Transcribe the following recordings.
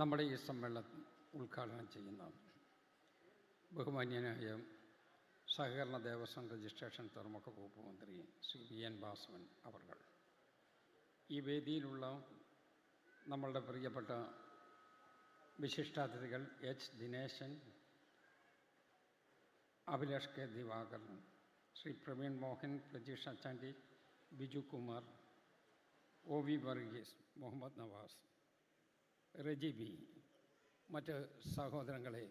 നമ്മുടെ ഈ സമ്മേളനം ഉദ്ഘാടനം ചെയ്യുന്ന ബഹുമാന്യനായ സഹകരണ ദേവസ്വം രജിസ്ട്രേഷൻ തുറമുഖ വകുപ്പ് മന്ത്രി ശ്രീ വി.എൻ. വാസവൻ അവർ, ഈ വേദിയിലുള്ള നമ്മളുടെ പ്രിയപ്പെട്ട വിശിഷ്ടാതിഥികൾ H. Dineshan, Abhilash K. Divakaran, Shri Praveen Mohan, Prajeesh Achandi, Biju Kumar, O V Varghese, Muhammad Navas, Reji B, മറ്റ് സഹോദരങ്ങളെ,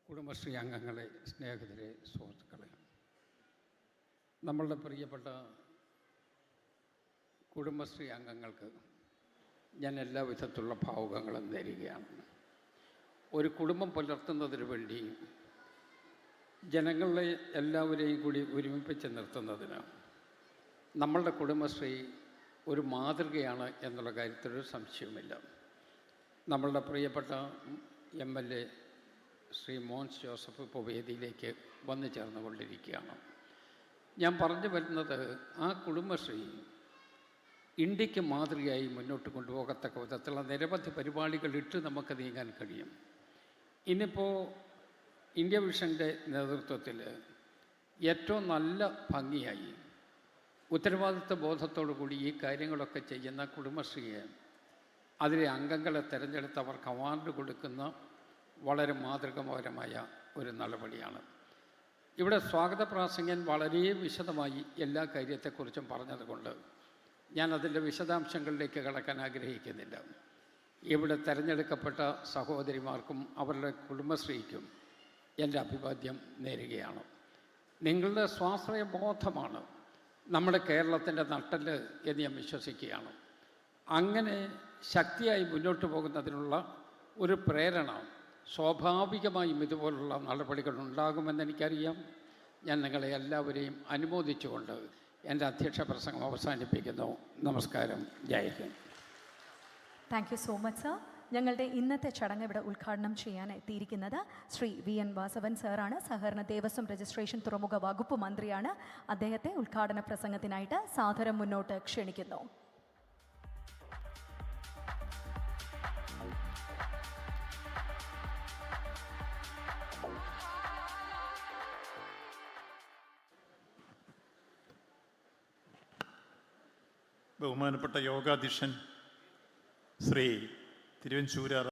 കുടുംബശ്രീ അംഗങ്ങളെ, സ്നേഹിതരെ, സുഹൃത്തുക്കളെ, നമ്മളുടെ പ്രിയപ്പെട്ട കുടുംബശ്രീ അംഗങ്ങൾക്ക് ഞാൻ എല്ലാ വിധത്തിലുള്ള ഭാവുകങ്ങളും നേരുകയാണ്. ഒരു കുടുംബം പുലർത്തുന്നതിന് വേണ്ടി ജനങ്ങളെ എല്ലാവരെയും കൂടി ഒരുമിപ്പിച്ച് നിർത്തുന്നതിന് നമ്മളുടെ കുടുംബശ്രീ ഒരു മാതൃകയാണ് എന്നുള്ള കാര്യത്തിലൊരു സംശയവുമില്ല. നമ്മളുടെ പ്രിയപ്പെട്ട MLA ശ്രീ മോൻസ് ജോസഫ് ഇപ്പോൾ വേദിയിലേക്ക് വന്നു ചേർന്നുകൊണ്ടിരിക്കുകയാണ്. ഞാൻ പറഞ്ഞു വരുന്നത്, ആ കുടുംബശ്രീ ഇന്ത്യക്ക് മാതൃകയായി മുന്നോട്ട് കൊണ്ടുപോകത്തക്ക വിധത്തിലുള്ള നിരവധി പരിപാടികളിട്ട് നമുക്ക് നീങ്ങാൻ കഴിയും. ഇന്നിപ്പോൾ ഇന്ത്യ വിഷൻ്റെ നേതൃത്വത്തിൽ ഏറ്റവും നല്ല ഭംഗിയായി ഉത്തരവാദിത്വ ബോധത്തോടു കൂടി ഈ കാര്യങ്ങളൊക്കെ ചെയ്യുന്ന കുടുംബശ്രീയെ, അതിലെ അംഗങ്ങളെ തിരഞ്ഞെടുത്ത് അവർക്ക് അവാർഡ് കൊടുക്കുന്ന വളരെ മാതൃകാപരമായ ഒരു നടപടിയാണ്. ഇവിടെ സ്വാഗത പ്രാസംഗികൻ വളരെ വിശദമായി എല്ലാ കാര്യത്തെക്കുറിച്ചും പറഞ്ഞതുകൊണ്ട് ഞാൻ അതിൻ്റെ വിശദാംശങ്ങളിലേക്ക് കടക്കാൻ ആഗ്രഹിക്കുന്നില്ല. ഇവിടെ തിരഞ്ഞെടുക്കപ്പെട്ട സഹോദരിമാർക്കും അവരുടെ കുടുംബശ്രീക്കും എൻ്റെ അഭിവാദ്യം നേരുകയാണ്. നിങ്ങളുടെ സ്വാശ്രയ ബോധമാണ് നമ്മുടെ കേരളത്തിൻ്റെ നട്ടെല്ല് എന്ന് ഞാൻ വിശ്വസിക്കുകയാണ്. അങ്ങനെ ശക്തിയായി മുന്നോട്ട് പോകുന്നതിനുള്ള ഒരു പ്രേരണ സ്വാഭാവികമായും ഇതുപോലുള്ള നടപടികൾ ഉണ്ടാകുമെന്ന് എനിക്കറിയാം. ഞാൻ നിങ്ങളെ എല്ലാവരെയും അനുമോദിച്ചുകൊണ്ട് എൻ്റെ അധ്യക്ഷ പ്രസംഗം അവസാനിപ്പിക്കുന്നു. നമസ്കാരം. Jai Hind. Thank you so much sir. ഞങ്ങളുടെ ഇന്നത്തെ ചടങ്ങ് ഇവിടെ ഉദ്ഘാടനം ചെയ്യാൻ എത്തിയിരിക്കുന്നത് ശ്രീ വി.എൻ. വാസവൻ സാറാണ്. സഹകരണ ദേവസ്വം രജിസ്ട്രേഷൻ തുറമുഖ വകുപ്പ് മന്ത്രിയാണ്. അദ്ദേഹത്തെ ഉദ്ഘാടന പ്രസംഗത്തിനായിട്ട് സാദരം മുന്നോട്ട് ക്ഷണിക്കുന്നു. ബഹുമാനപ്പെട്ട യോഗാധ്യക്ഷൻ ശ്രീ തിരുവഞ്ചൂരാർ